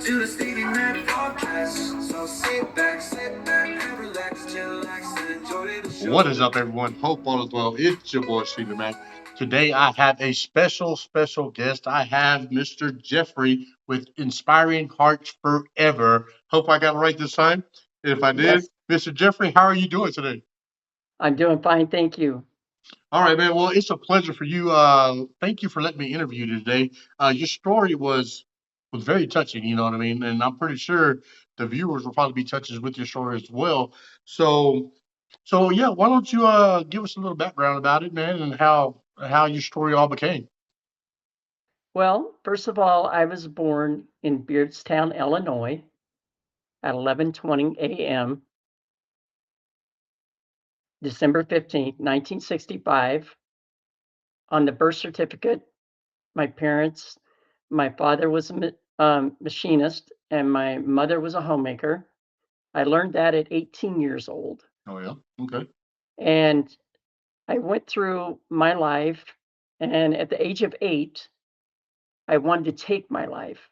to the Stevie Mac podcast. So sit back, and relax, and enjoy the show. What is up, everyone? Hope all is well. It's your boy, Stephen Mac. Today, I have a special guest. I have Mr. Jeffrey with Inspiring Hearts Forever. Hope I got it right this time. If I did, Yes, Mr. Jeffrey, how are you doing today? I'm doing fine, thank you. All right, man. Well, it's a pleasure for you. Thank you for letting me interview you today. Your story was very touching. You know what I mean, and I'm pretty sure the viewers will probably be touched with your story as well. So, so yeah, why don't you give us a little background about it, man, and how your story all became? Well, first of all, I was born in Beardstown, Illinois at 11:20 a.m., December 15th, 1965. On the birth certificate, my parents, my father was a machinist and my mother was a homemaker. I learned that at 18 years old. Oh yeah, okay. And I went through my life, and at the age of 8, I wanted to take my life.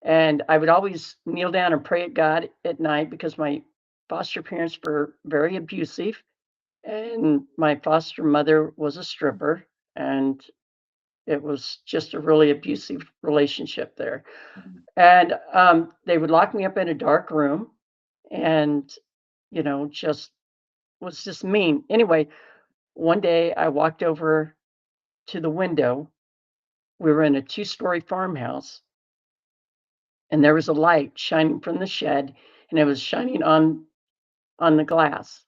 And I would always kneel down and pray at God at night because my foster parents were very abusive, and my foster mother was a stripper, and it was just a really abusive relationship there. Mhm. And they would lock me up in a dark room, and just was just mean. Anyway, one day I walked over to the window. We were in a two-story farmhouse, and there was a light shining from the shed, and it was shining on the glass.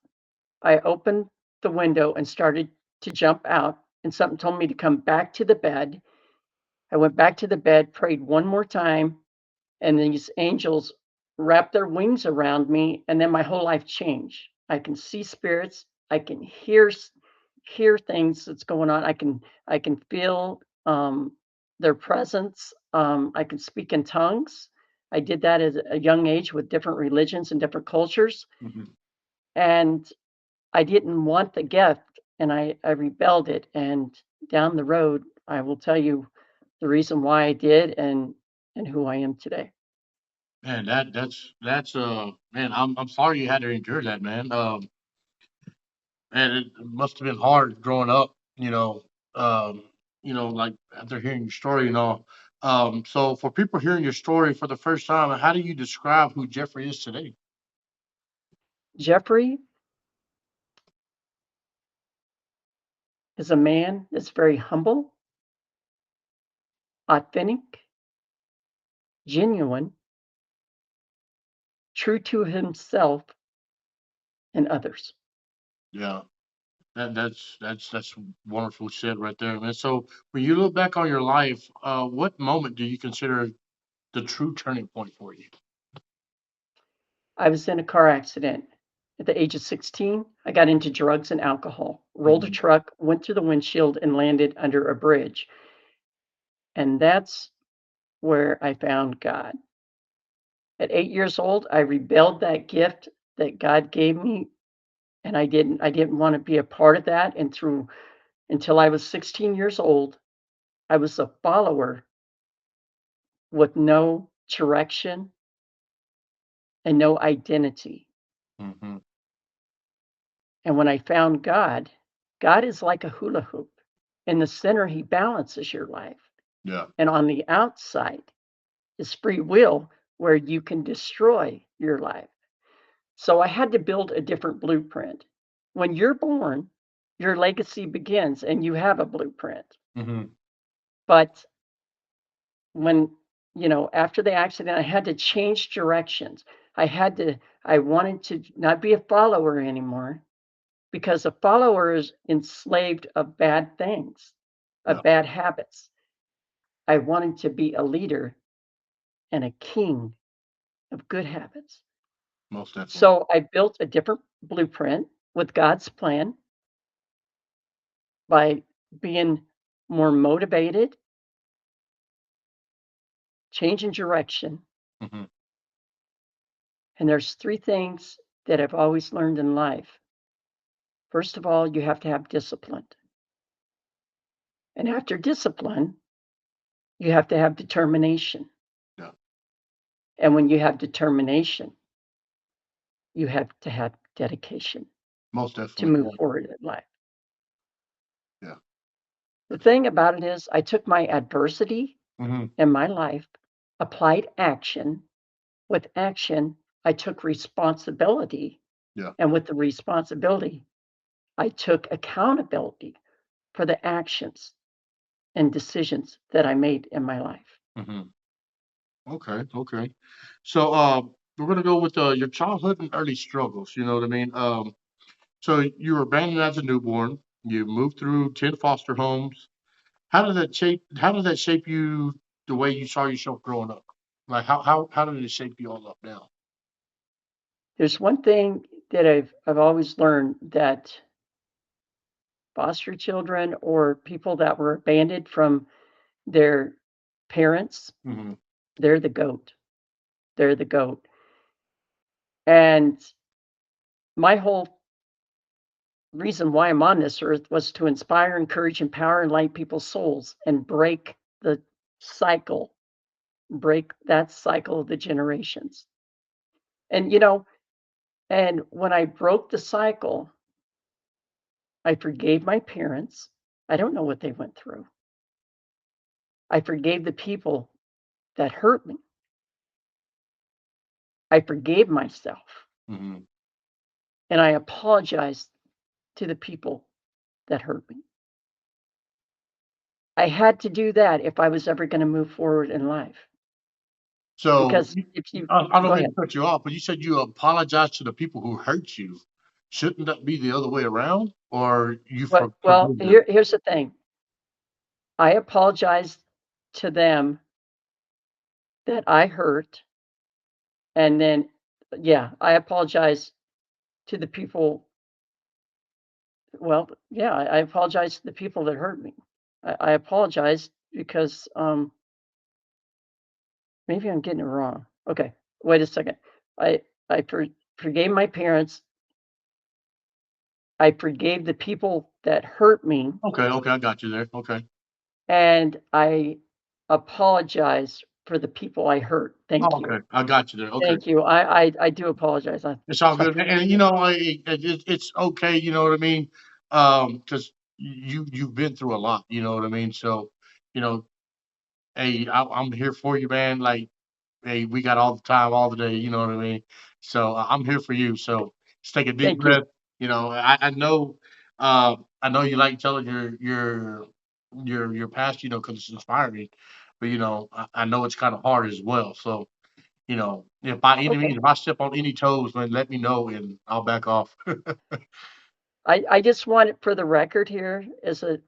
I opened the window and started to jump out, and something told me to come back to the bed. I went back to the bed, prayed one more time, and these angels wrapped their wings around me, and then my whole life changed. I can see spirits. I can hear things that's going on. I can feel their presence. I can speak in tongues. I did that at a young age with different religions and different cultures, Mhm. and I didn't want the gift, and I rebelled it. And down the road, I will tell you the reason why I did and who I am today. Man, that's man. I'm sorry you had to endure that, man. Man, it must have been hard growing up. Um, like after hearing your story, So for people hearing your story for the first time, how do you describe who Jeffrey is today? Jeffrey is a man that's very humble, authentic, genuine, true to himself and others. Yeah, that's wonderful shit right there, man. So when you look back on your life, what moment do you consider the true turning point for you? I was in a car accident at the age of 16. I got into drugs and alcohol, rolled a Hmm. truck, went through the windshield, and landed under a bridge. And that's where I found God. At 8 years old, I rebelled that gift that God gave me, and I didn't want to be a part of that. And through until I was 16 years old, I was a follower with no direction and no identity. Hmm. And when I found God, God is like a hula hoop. In the center, he balances your life. Yeah. And on the outside is free will, where you can destroy your life. So I had to build a different blueprint. When you're born, your legacy begins and you have a blueprint. Hmm. But when, after the accident, I had to change directions. I wanted to not be a follower anymore because a follower is enslaved of bad things, Yeah. of bad habits. I wanted to be a leader and a king of good habits. Most definitely. So I built a different blueprint with God's plan by being more motivated, changing direction. Hmm. And there's three things that I've always learned in life. First of all, you have to have discipline. And after discipline, you have to have determination. Yeah. And when you have determination, you have to have dedication Most to definitely. move Yeah. forward in life. Yeah. The thing about it is, I took my adversity Hmm. in my life, applied action. With action, I took responsibility. Yeah. And with the responsibility, I took accountability for the actions and decisions that I made in my life. Hmm. Okay. Okay. So we're gonna go with your childhood and early struggles. You know what I mean? So you were abandoned as a newborn. You moved through 10 foster homes. How did that shape you the way you saw yourself growing up? Like how did it shape you all up now? There's one thing that I've always learned that foster children or people that were abandoned from their parents, Hmm. they're the goat. They're the goat. And my whole reason why I'm on this earth was to inspire, encourage, empower, and light people's souls and break the cycle, break that cycle of the generations. And, and when I broke the cycle, I forgave my parents. I don't know what they went through. I forgave the people that hurt me. I forgave myself Hmm. and I apologized to the people that hurt me. I had to do that if I was ever going to move forward in life. So Because if you I go don't mean ahead, to cut you off, but you said you apologized to the people who hurt you. Shouldn't that be the other way around? Or you well, forgive them? here's the thing. I apologized to them that I hurt, and then, yeah, I apologize to the people. Well, yeah, I apologize to the people that hurt me. I apologize because maybe I'm getting it wrong. Okay, wait a second. I I forgave my parents. I forgave the people that hurt me, Okay, okay, I got you there. Okay. and I apologize for the people I hurt. Oh, Thank you. okay, I got you there. Okay. Thank you. I do apologize. It's all Sorry. good, and it's okay. You know what I mean? Because you've been through a lot. You know what I mean? So, you know, hey, I'm here for you, man. Like, hey, we got all the time, all the day. You know what I mean? So I'm here for you. So just take a deep Thank you. breath. You know, I know you like telling your past. You know, because it's inspiring. But I know it's kind of hard as well. So if by any Okay. means, if I step on any toes, man, let me know and I'll back off. I just want it for the record here is a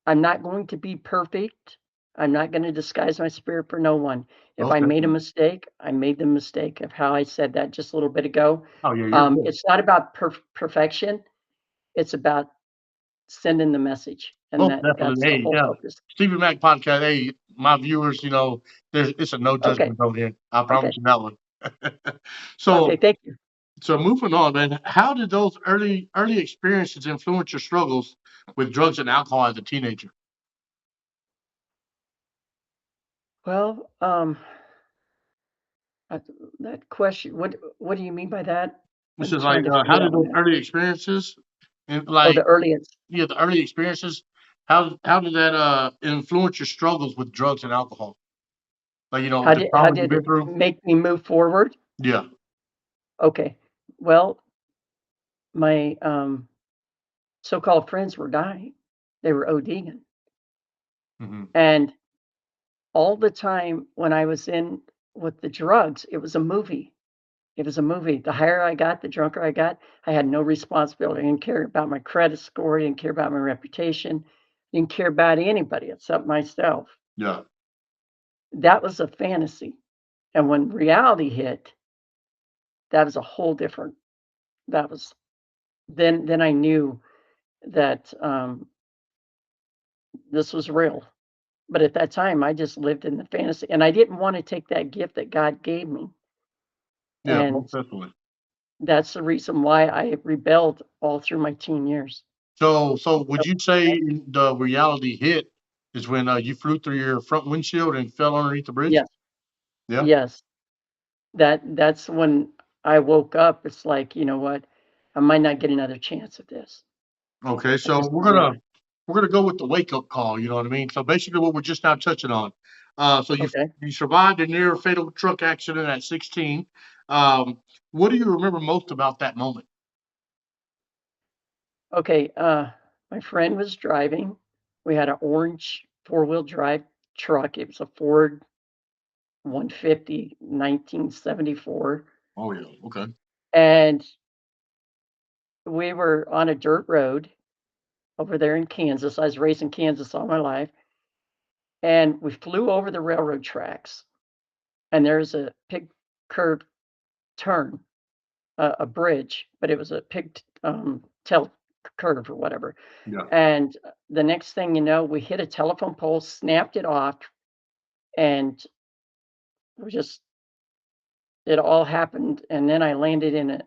I'm not going to be perfect. I'm not going to disguise my spirit for no one. If Most I made a definitely. mistake, I made the mistake of how I said that just a little bit ago. Oh yeah, you're good. It's not about perfection. It's about sending the message, and Most that's definitely. the Hey, whole yeah. focus. Stevie Mac podcast. Hey, my viewers, it's a no Okay. judgment zone here. I Okay. promise you that one. Okay. so Thank you. so moving on, man. How did those early experiences influence your struggles with drugs and alcohol as a teenager? Well, uh, that question. What do you mean by that? This I'm is like trying to how figure did out what those that. early experiences and Oh, the like earliest. the early experiences, how did that influence your struggles with drugs and alcohol? Like, the How trauma you've did been it through? make me move forward? Yeah. Okay. Well, my so-called friends were dying. They were ODing, Mhm. and all the time when I was in with the drugs, it was a movie. It was a movie. The higher I got, the drunker I got. I had no responsibility. I didn't care about my credit score. I didn't care about my reputation. Didn't care about anybody except myself. Yeah. That was a fantasy. And when reality hit, that was a whole different. That was then I knew that this was real. But at that time, I just lived in the fantasy, and I didn't want to take that gift that God gave me. Yeah, most And definitely. that's the reason why I rebelled all through my teen years. So would you say the reality hit is when you flew through your front windshield and fell underneath the bridge? Yes, Yeah. yes. that's when I woke up. It's like, you know what? I might not get another chance at this. Okay, I so just might not. we're gonna go with the wake up call. You know what I mean? So basically, what we're just now touching on. So Okay. you survived a near fatal truck accident at 16. Um, what do you remember most about that moment? Okay. My friend was driving. We had an orange four-wheel drive truck. It was a Ford 150, 1974. Oh yeah, okay, And we were on a dirt road over there in Kansas. I was raised in Kansas all my life. And we flew over the railroad tracks. And there's a pig curve turn, a bridge, but it was a pig tail curve or whatever. yeah, And the next thing you know, we hit a telephone pole, snapped it off, and we just it all happened, and then I landed in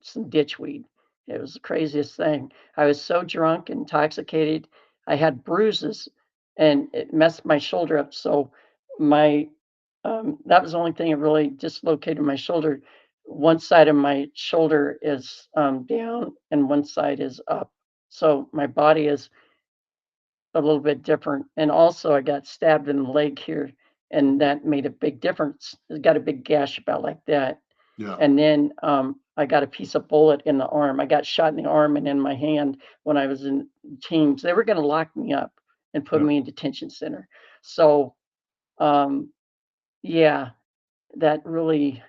some ditchweed. It was the craziest thing. I was so drunk, intoxicated. I had bruises, and it messed my shoulder up. So my that was the only thing that really dislocated my shoulder. One side of my shoulder is down, and one side is up. So my body is a little bit different. And also, I got stabbed in the leg here, and that made a big difference. I got a big gash about like that. yeah, And then I got a piece of bullet in the arm. I got shot in the arm and in my hand when I was in teams. They were going to lock me up and put yeah, me in detention center. So, um, yeah, that really,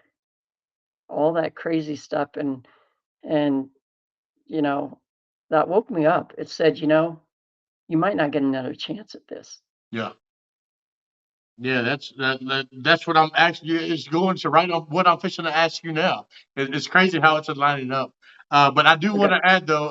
all that crazy stuff. And, you know, that woke me up. It said, you might not get another chance at this. yeah. Yeah, that's what I'm actually it's going to right on what I'm fixing to ask you now. It's crazy how it's lining up. But I do want Okay. to add though,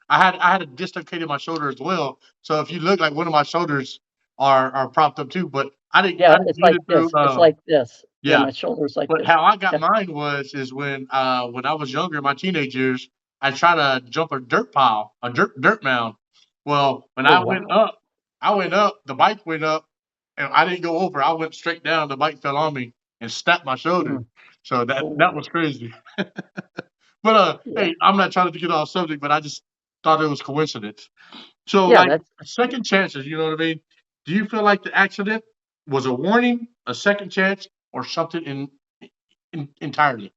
I had a dislocated my shoulder as well. So if you look like one of my shoulders are propped up too, but I Yeah, didn't it's get like it through. this. It's like this. Yeah, Yeah, my shoulder's like but this. how I got Yeah. mine is when I was younger, my teenage years, I tried to jump a dirt pile, a dirt mound. Well, when Oh, wow. I went up, the bike went up, and I didn't go over. I went straight down. The bike fell on me and snapped my shoulder. Mhm. So that Oh, was crazy. But yeah. hey, I'm not trying to get off subject, but I just thought it was coincidence. So Yeah, like that's second chances, you know what I mean? Do you feel like the accident was a warning, a second chance, or something entirely?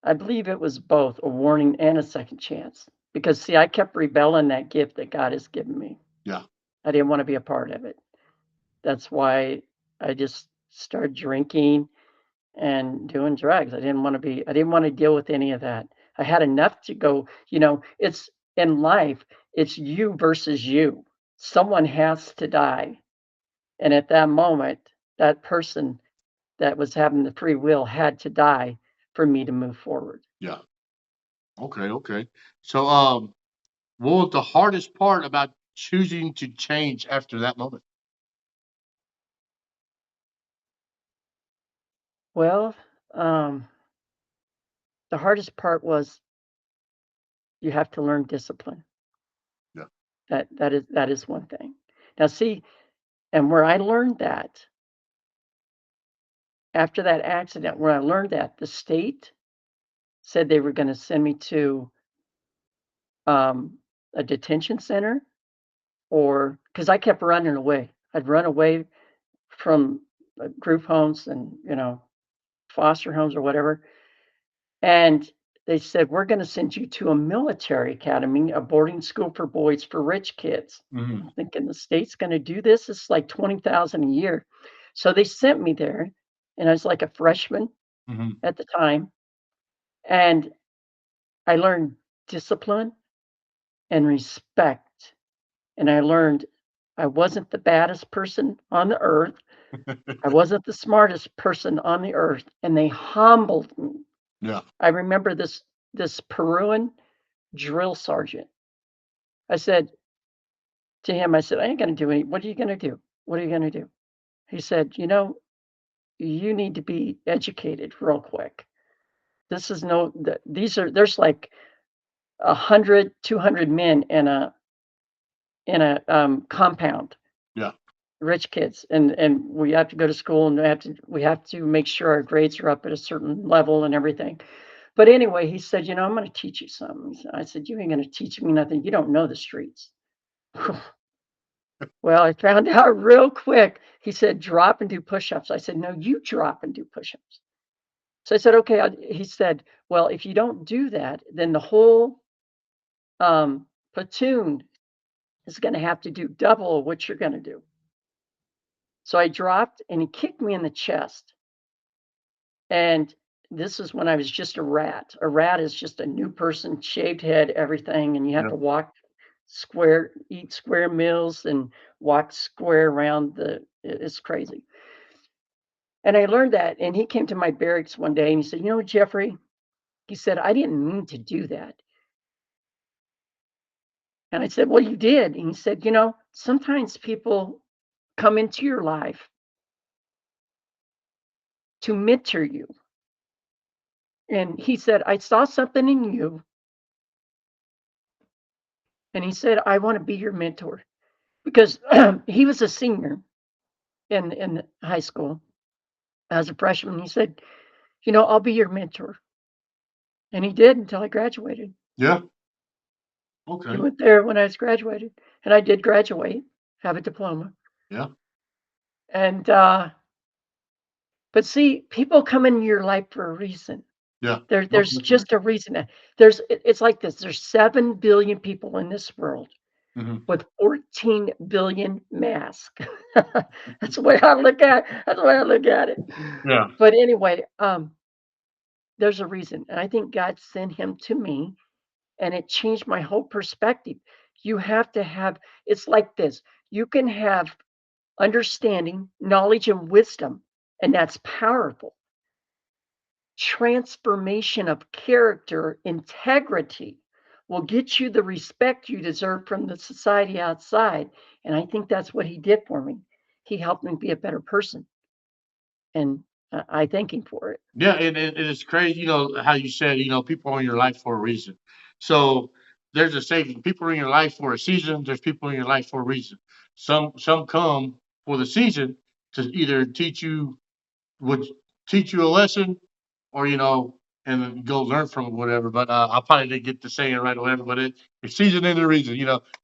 I believe it was both a warning and a second chance. Because see, I kept rebelling that gift that God has given me. Yeah, I didn't want to be a part of it. That's why I just started drinking and doing drugs. I didn't want to deal with any of that. I had enough to go, it's in life, it's you versus you. Someone has to die. And at that moment, that person that was having the free will had to die for me to move forward. yeah. Okay, okay. So what was the hardest part about choosing to change after that moment? Well, um, the hardest part was you have to learn discipline. Yeah. That is one thing. Now see, and where I learned that after that accident, where I learned that the state said they were going to send me to um, a detention center, or because I kept running away. I'd run away from group homes and foster homes or whatever. And they said, "We're gonna send you to a military academy, a boarding school for boys for rich kids." Hmm. I'm thinking, "The state's gonna do this? It's like 20,000 a year." So they sent me there, and I was like a freshman Hmm. at the time, and I learned discipline and respect, and I learned I wasn't the baddest person on the earth. I wasn't the smartest person on the earth, and they humbled me. Yeah. I remember this Peruvian drill sergeant. I said to him, I said, "I ain't gonna do any what are you gonna do? What are you gonna do?" He said, you need to be educated real quick. This is no these are there's like 100, 200 men in a compound. Yeah. rich kids, and we have to go to school, and we have to make sure our grades are up at a certain level and everything. But anyway, he said, "I'm gonna teach you something." I said, "You ain't gonna teach me nothing. You don't know the streets." Well, I found out real quick. He said, "Drop and do push-ups." I said, "No, you drop and do push-ups." So I said, "Okay." He said, "Well, if you don't do that, then the whole platoon is going to have to do double what you're going to do." So I dropped and he kicked me in the chest. And this is when I was just a rat. A rat is just a new person, shaved head, everything. And you have Yeah. to walk square, eat square meals and walk square around it's crazy. And I learned that. And he came to my barracks one day and he said, Jeffrey, he said, "I didn't mean to do that." And I said, "Well, you did." And he said, "Sometimes people come into your life to mentor you." And he said, "I saw something in you." And he said, "I want to be your mentor." Because he was a senior in high school as a freshman. He said, "I'll be your mentor." And he did until I graduated. Yeah. He Okay. went there when I was graduated. And I did graduate, have a diploma. Yeah. And, but see, people come into your life for a reason. Yeah. Most There's definitely. just a reason. It's like this. There's 7 billion people in this world Hmm. with 14 billion masks. That's the way I look at it. Yeah. But anyway, there's a reason. And I think God sent him to me and it changed my whole perspective. You have to have it's like this. You can have understanding, knowledge, and wisdom, and that's powerful. Transformation of character, integrity will get you the respect you deserve from the society outside. And I think that's what he did for me. He helped me be a better person. And I thank him for it. Yeah, and it's crazy, how you said, people are in your life for a reason. So there's a saying, people are in your life for a season, there's people in your life for a reason. Some come for the season to either would teach you a lesson or, and then go learn from it, whatever. But I probably didn't get the saying right or whatever, but it's season and a reason,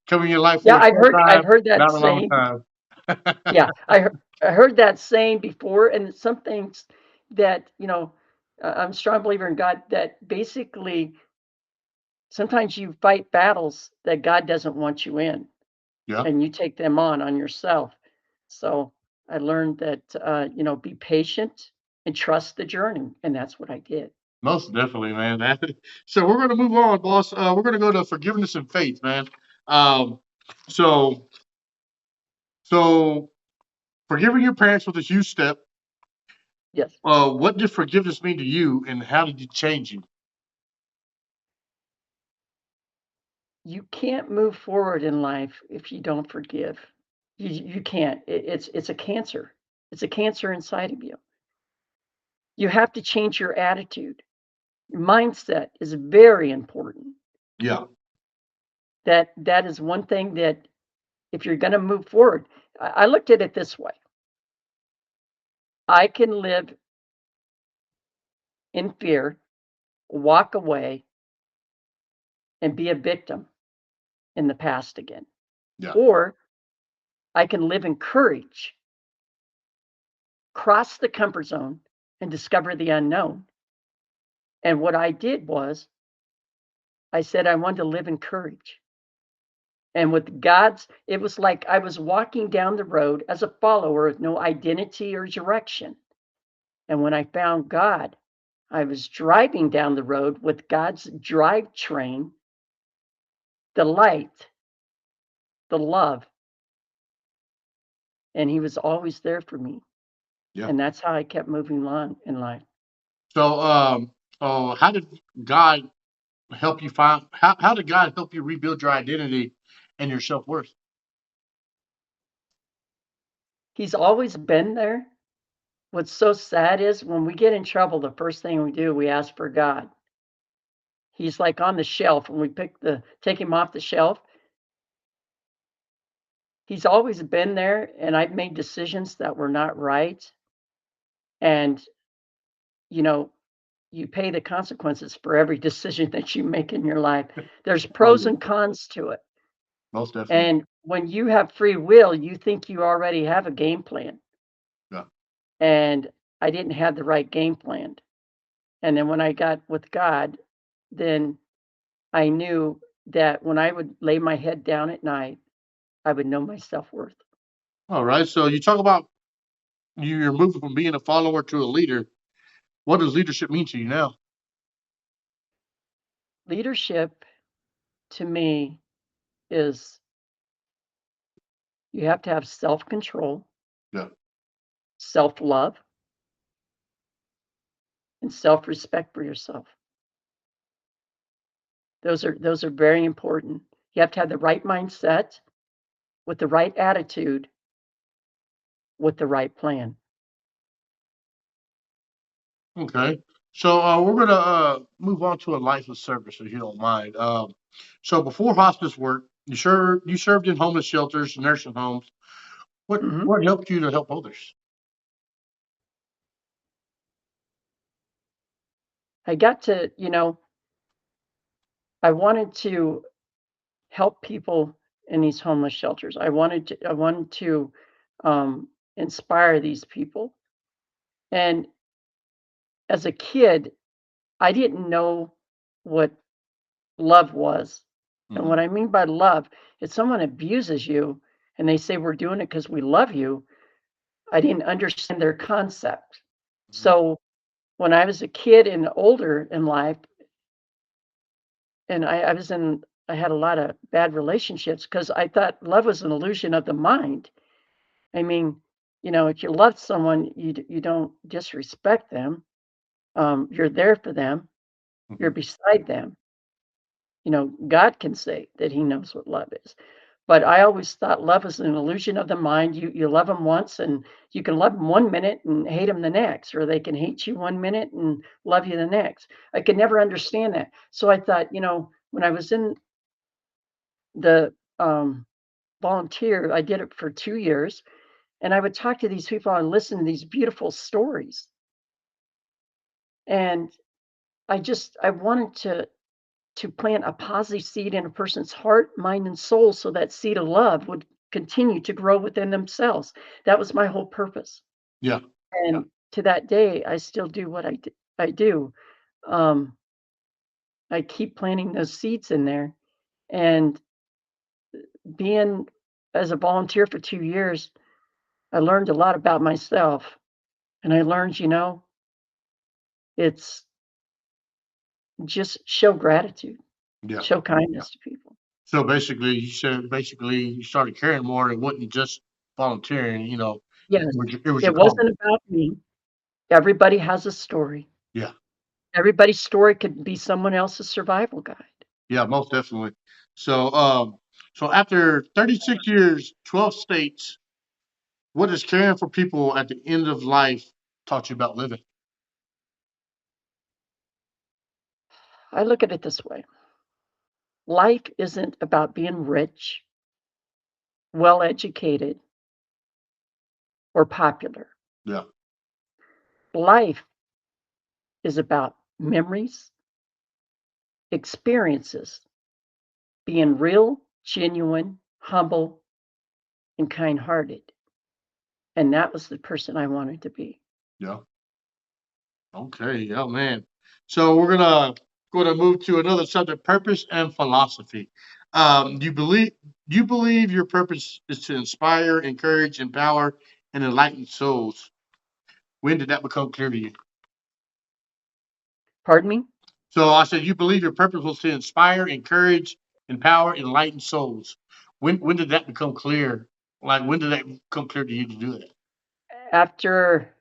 come in your life Yeah, for a I've short heard I've time, heard that not a long saying. time. Yeah, I heard that saying before, and some things that I'm a strong believer in God. That basically sometimes you fight battles that God doesn't want you in, Yeah. and you take them on yourself. So I learned that be patient and trust the journey, and that's what I did. Most definitely, man. So we're going to move on, boss. We're going to go to forgiveness and faith, man. Um, so so forgiving your parents was a huge step. Yes, What did forgiveness mean to you, and how did it change you? you can't move forward in life if you don't forgive. You can't. It's a cancer. It's a cancer inside of you. You have to change your attitude. Mindset is very important. Yeah, That is one thing that if you're going to move forward, I looked at it this way. I can live in fear, walk away, and be a victim in the past again. yeah, Or I can live in courage, cross the comfort zone, and discover the unknown. And what I did was I said I wanted to live in courage. And with God's, it was like I was walking down the road as a follower with no identity or direction. And when I found God, I was driving down the road with God's drivetrain, the light, the love, and He was always there for me. yeah. And that's how I kept moving on in life. So, how did God help you find? How did God help you rebuild your identity and your self worth? He's always been there. What's so sad is when we get in trouble, the first thing we do, we ask for God. He's like on the shelf. When we take him off the shelf, he's always been there, and I've made decisions that were not right, and, you know, you pay the consequences for every decision that you make in your life. There's Oh, pros yeah. and cons to it, Most definitely. and when you have free will, you think you already have a game plan, Yeah. and I didn't have the right game plan, and then when I got with God, then I knew that when I would lay my head down at night, I would know my self-worth. All right. So you talk about you're moving from being a follower to a leader. What does leadership mean to you now? Leadership to me is you have to have self-control, Yeah. self-love, and self-respect for yourself. Those are very important. You have to have the right mindset with the right attitude with the right plan. Okay. So we're gonna move on to a life of service, if you don't mind. So before hospice work, you served in homeless shelters, nursing homes. Mhm. What helped you to help others? I got to, I wanted to help people in these homeless shelters. I wanted to inspire these people. And as a kid, I didn't know what love was. And Hmm. what I mean by love, if someone abuses you and they say we're doing it because we love you, I didn't understand their concept. So when I was a kid and older in life, and I had a lot of bad relationships because I thought love was an illusion of the mind. I mean, if you love someone, you don't disrespect them. You're there for them. You're Hmm. beside them. God can say that He knows what love is. But I always thought love is an illusion of the mind. You love them once, and you can love them 1 minute and hate them the next, or they can hate you 1 minute and love you the next. I could never understand that. So I thought, when I was in the volunteer, I did it for 2 years, and I would talk to these people and listen to these beautiful stories. And I wanted to plant a positive seed in a person's heart, mind, and soul so that seed of love would continue to grow within themselves. That was my whole purpose. Yeah. Yeah. And to that day, I still do what I do. Um, I keep planting those seeds in there. And being as a volunteer for 2 years, I learned a lot about myself. And I learned, it's just show gratitude, Yeah. show Yeah. kindness to people. So basically, you said basically you started caring more. It wasn't just volunteering. Yes, It was your it calling. wasn't about me. Everybody has a story. Yeah. Everybody's story could be someone else's survival guide. Yeah. Most definitely. So so after 36 years, 12 states, what is caring for people at the end of life taught you about living? I look at it this way. Life isn't about being rich, well educated, or popular. Yeah. Life is about memories, experiences, being real, genuine, humble, and kind hearted. And that was the person I wanted to be. Yeah. Okay. Yeah, man. So we're gonna move to another subject: purpose and philosophy. You believe your purpose is to inspire, encourage, empower, and enlighten souls. When did that become clear to you? Pardon me? So I said you believe your purpose was to inspire, encourage, empower, enlighten souls. When did that become clear? Like when did that become clear to you to do that? After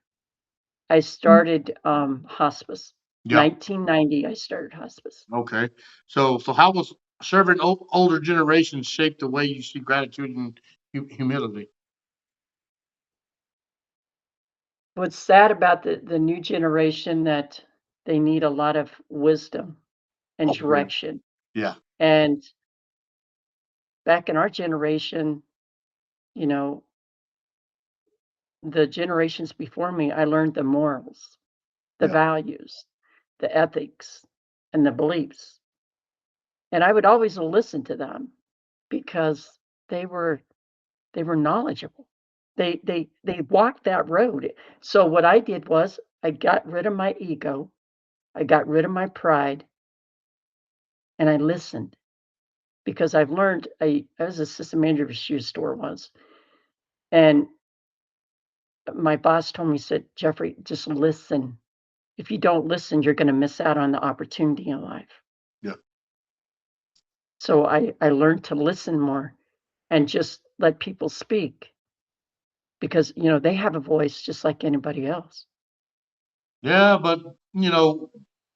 I started hospice, Yeah. 1990, I started hospice. Okay. So how was serving older generations shaped the way you see gratitude and humility? What's sad about the new generation that they need a lot of wisdom and Oh yeah. direction. Yeah. And back in our generation, you know, the generations before me, I learned the morals, the Yeah. values, the ethics, and the beliefs. And I would always listen to them because they were they were knowledgeable. They walked that road. So what I did was I got rid of my ego, I got rid of my pride, and I listened because I've learned I was assistant manager of a shoe store once, and my boss told me, he said, Jeffrey, just listen. If you don't listen, you're going to miss out on the opportunity in life. Yeah. So I learned to listen more and just let people speak because, they have a voice just like anybody else. Yeah, but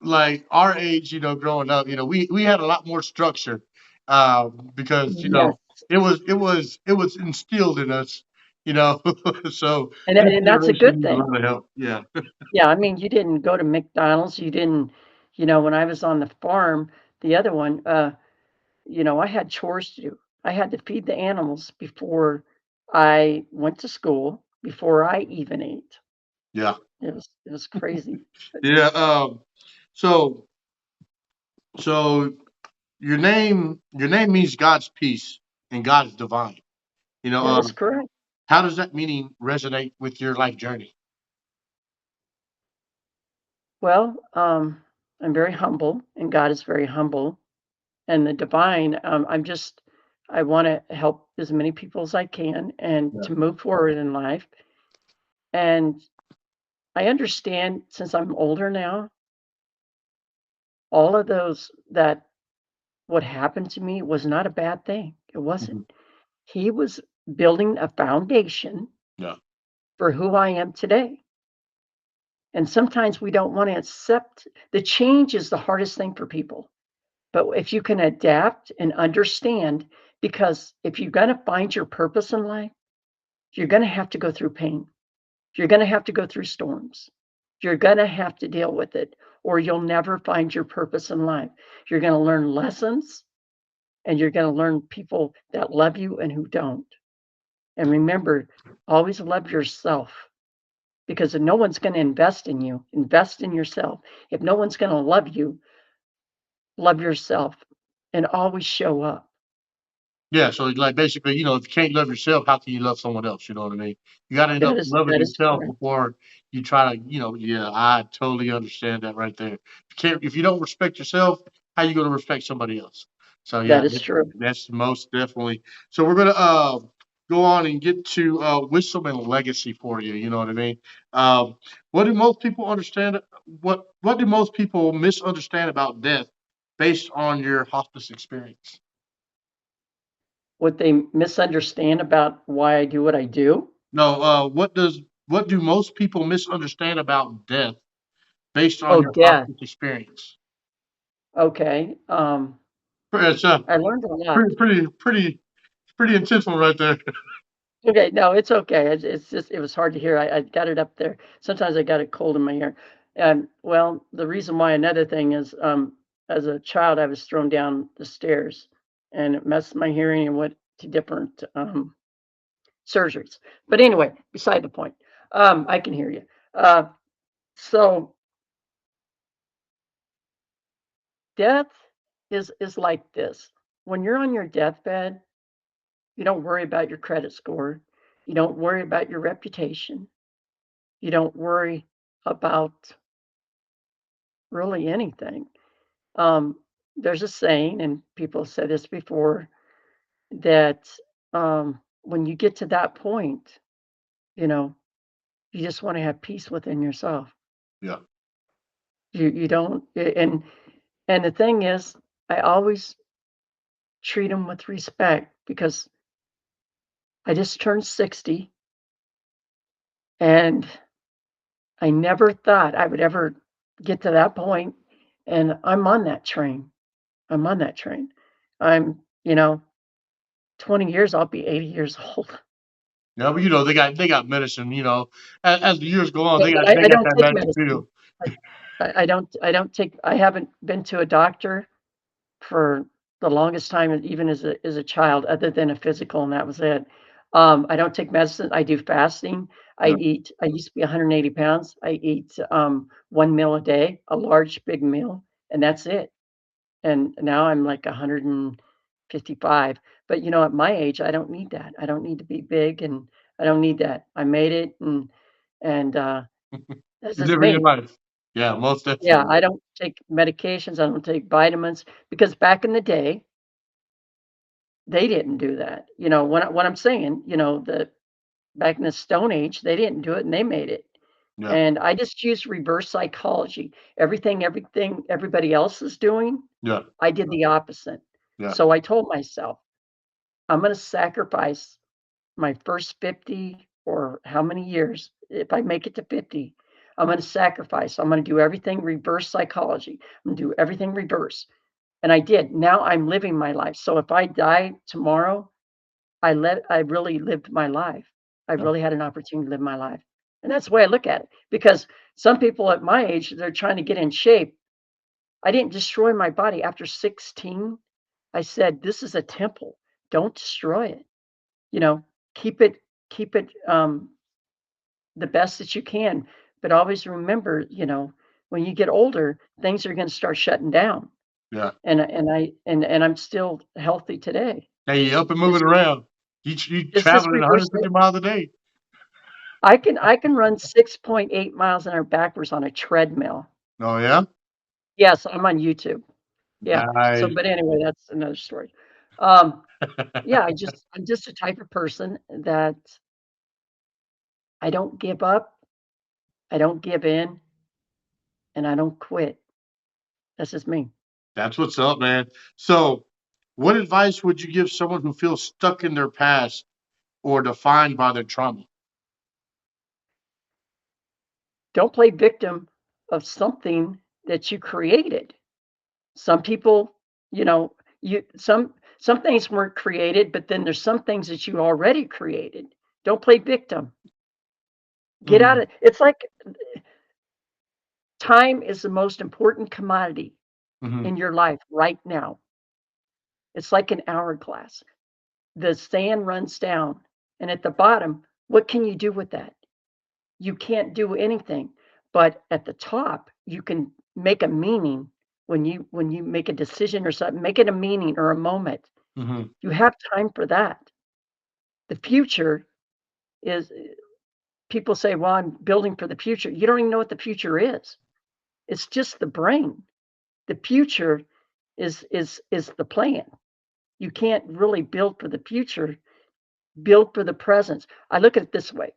like our age, growing up, we had a lot more structure, because Yes. it was instilled in us, you know. So And, this and that's a generation good needs a thing. lot of help. Yeah, Yeah. I mean, you didn't go to McDonald's. You didn't, when I was on the farm, the other one, I had chores to do. I had to feed the animals before I went to school, before I even ate. yeah, It was crazy. But yeah. So so your name means God's peace and God's divine. You know, that is correct. how does that meaning resonate with your life journey? Well, I'm very humble, and God is very humble. And the divine, I want to help as many people as I can and Yeah. to move forward in life. And I understand since I'm older now, all of those that what happened to me was not a bad thing. It wasn't. Mhm. He was building a foundation Yeah. for who I am today. And sometimes we don't want to accept the change is the hardest thing for people. But if you can adapt and understand, because if you're going to find your purpose in life, you're going to have to go through pain. You're going to have to go through storms. You're going to have to deal with it, or you'll never find your purpose in life. You're going to learn lessons, and you're going to learn people that love you and who don't. And remember, always love yourself because if no one's going to invest in you, invest in yourself. If no one's going to love you, love yourself and always show up. Yeah, so like basically, if you can't love yourself, how can you love someone else? You know what I mean? You got to end That up is loving that is yourself correct. before you try to, yeah, I totally understand that right there. If you don't respect yourself, how you going to respect somebody else? So yeah, That is true. that's most definitely. So we're gonna go on and get to wisdom and legacy for you. You know what I mean? Um, what do most people understand? What do most people misunderstand about death based on your hospice experience? What they misunderstand about why I do what I do. No, what do most people misunderstand about death based on Oh, your death. hospice experience? Okay. It's I learned a lot. pretty intense one right there. Okay, no, it's okay. It's just it was hard to hear. I got it up there. Sometimes I got a cold in my ear. And well, the reason why another thing is as a child I was thrown down the stairs and it messed my hearing and went to different surgeries. But anyway, beside the point. I can hear you. So death is like this. When you're on your deathbed, you don't worry about your credit score. You don't worry about your reputation. You don't worry about really anything. Um, there's a saying, and people have said this before, that when you get to that point, you know, you just want to have peace within yourself. Yeah, You don't, and the thing is, I always treat them with respect because I just turned 60, and I never thought I would ever get to that point, and I'm on that train. I'm on that train. I'm, 20 years, I'll be 80 years old. yeah, but they got medicine. As the years go on, Yeah, they but got I they I got don't that take medicine medicine. too. I haven't been to a doctor for the longest time, even as a child, other than a physical, and that was it. I don't take medicine. I do fasting. Yeah. I used to be 180 pounds. I eat 1 meal a day, a large, big meal, and that's it. And now I'm like 155. But at my age, I don't need that. I don't need to be big and I don't need that. I made it and that's You're just living your me. life. Yeah, most Yeah, definitely. I don't take medications. I don't take vitamins because back in the day, they didn't do that. What I'm saying, the back in the Stone Age, they didn't do it and they made it. Yeah. And I just use reverse psychology. Everything everybody else is doing, Yeah. I did the opposite. Yeah. So I told myself, I'm going to sacrifice my first 50 or how many years. If I make it to 50, I'm going to sacrifice. I'm going to do everything reverse psychology. I'm going to do everything reverse. And I did. Now I'm living my life. So if I die tomorrow, I really lived my life. I Yeah. really had an opportunity to live my life. And that's the way I look at it. Because some people at my age, they're trying to get in shape. I didn't destroy my body after 16. I said, this is a temple. Don't destroy it. You know, keep it the best that you can. But always remember, when you get older, things are going to start shutting down. Yeah. And I'm still healthy today. Hey, you up and This moving around. You this is traveling reverse. 150 miles a day. I can run 6.8 miles an hour backwards on a treadmill. Oh yeah. Yes, I'm on YouTube. Yeah. So, Nice. but anyway, that's another story. Um, yeah, I'm just a type of person that I don't give up, I don't give in, and I don't quit. That's just me. That's what's up, man. So, what advice would you give someone who feels stuck in their past or defined by their trauma? Don't play victim of something that you created. Some people, some things weren't created, but then there's some things that you already created. Don't play victim. Get out Mhm. of it's like time is the most important commodity Mhm. in your life right now. It's like an hourglass. The sand runs down, and at the bottom, what can you do with that? You can't do anything. But at the top, you can make a meaning when you make a decision or something, make it a meaning or a moment. Mhm. You have time for that. The future is people say, "Well, I'm building for the future." You don't even know what the future is. It's just the brain. The future is the plan. You can't really build for the future, build for the present. I look at it this way.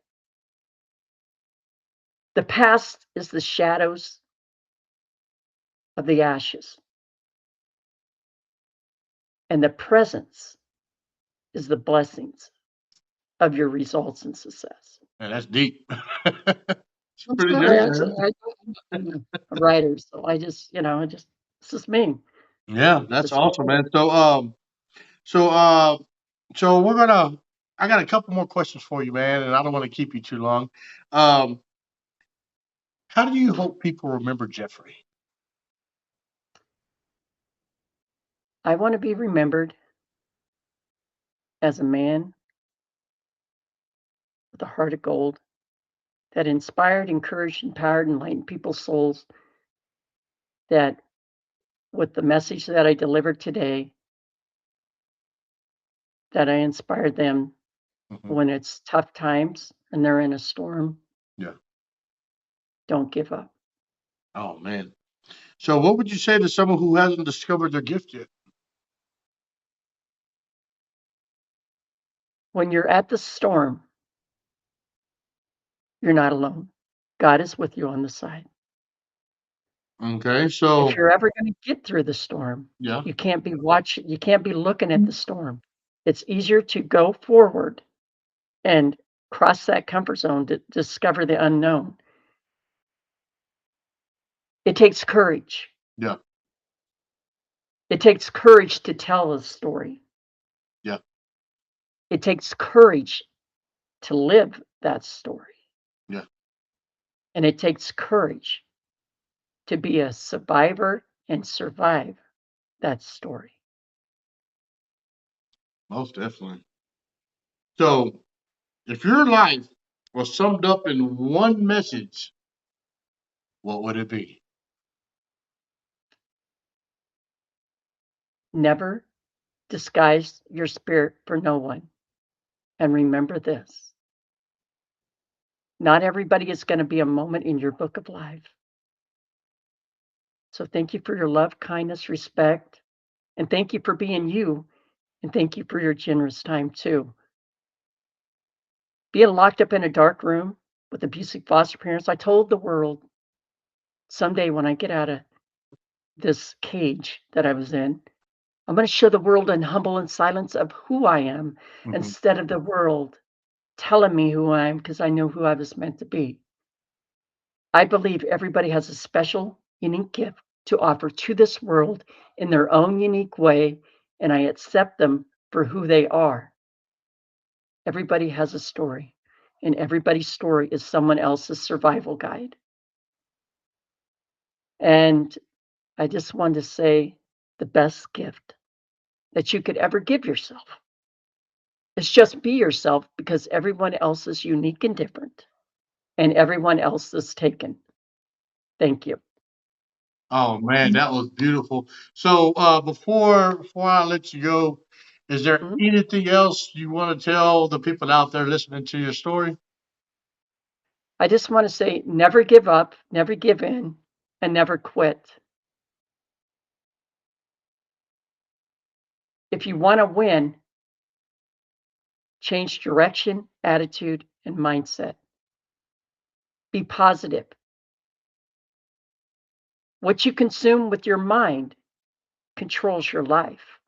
The past is the shadows of the ashes, and the presence is the blessings of your results and success. Man, that's deep. It's I'm pretty sorry, good, actually, man. I'm a writer, so it's just me. Yeah, that's It's me. awesome, man. So, so we're gonna. I got a couple more questions for you, man, and I don't want to keep you too long. Um, how do you hope people remember Jeffrey? I want to be remembered as a man with a heart of gold that inspired, encouraged, empowered, enlightened people's souls. That with the message that I delivered today, that I inspired them Mhm. when it's tough times and they're in a storm. Yeah. Don't give up. Oh man. So, what would you say to someone who hasn't discovered their gift yet? When you're at the storm, you're not alone. God is with you on the side. Okay, If so you're ever going to get through the storm, yeah. you can't be looking at the storm. It's easier to go forward and cross that comfort zone to discover the unknown. It takes courage. Yeah. It takes courage to tell a story. Yeah. It takes courage to live that story. Yeah. And it takes courage to be a survivor and survive that story. Most definitely. So, if your life was summed up in one message, what would it be? Never disguise your spirit for no one. And remember this, not everybody is going to be a moment in your book of life. So thank you for your love, kindness, respect, and thank you for being you. And thank you for your generous time too. Being locked up in a dark room with abusive foster parents, I told the world someday when I get out of this cage that I was in, I'm going to show the world in humble and silence of who I am Mhm. instead of the world telling me who I am because I know who I was meant to be. I believe everybody has a special, unique gift to offer to this world in their own unique way, and I accept them for who they are. Everybody has a story, and everybody's story is someone else's survival guide. And I just want to say the best gift that you could ever give yourself is just be yourself because everyone else is unique and different, and everyone else is taken. Thank you. Oh man, that was beautiful. So before I let you go, is there Mhm. anything else you want to tell the people out there listening to your story? I just want to say never give up, never give in, and never quit. If you want to win, change direction, attitude, and mindset. Be positive. What you consume with your mind controls your life.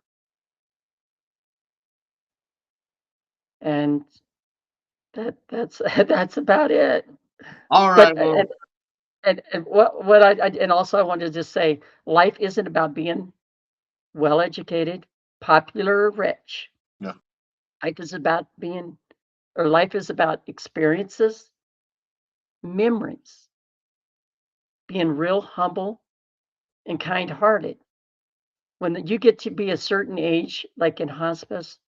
And that's that's about it. All But right, well, and what I and also I wanted to just say life isn't about being well educated, popular, or rich. yeah. Life is about being or life is about experiences, memories, being real humble and kind-hearted. When you get to be a certain age, like in hospice,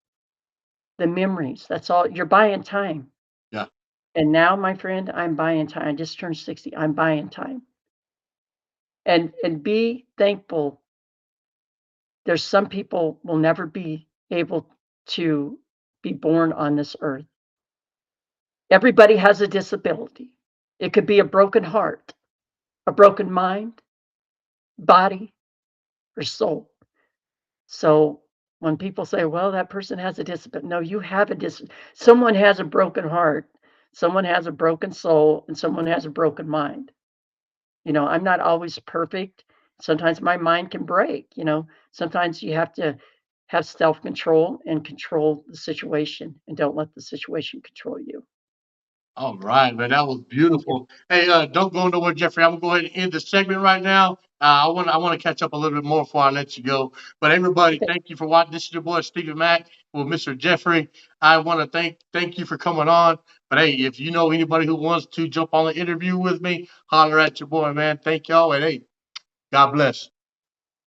the memories, that's all you're buying time. Yeah. And now, my friend, I'm buying time. I just turned 60. I'm buying time. And be thankful. There's some people will never be able to be born on this earth. Everybody has a disability. It could be a broken heart, a broken mind, body, or soul. So when people say, "Well, that person has a disability," no, you have a someone has a broken heart, someone has a broken soul, and someone has a broken mind. I'm not always perfect. Sometimes my mind can break, Sometimes you have to have self-control and control the situation and don't let the situation control you. All right, man, that was Thank you. beautiful. Hey, don't go nowhere, Jeffrey. I'm gonna go ahead and end the segment right now. I want to catch up a little bit more before I let you go. But everybody, Th thank you for watching. This is your boy Stephen Mack with Mr. Jeffrey. I want to thank you for coming on. But hey, if you know anybody who wants to jump on the interview with me, holler at your boy, man. Thank y'all, and hey, God bless.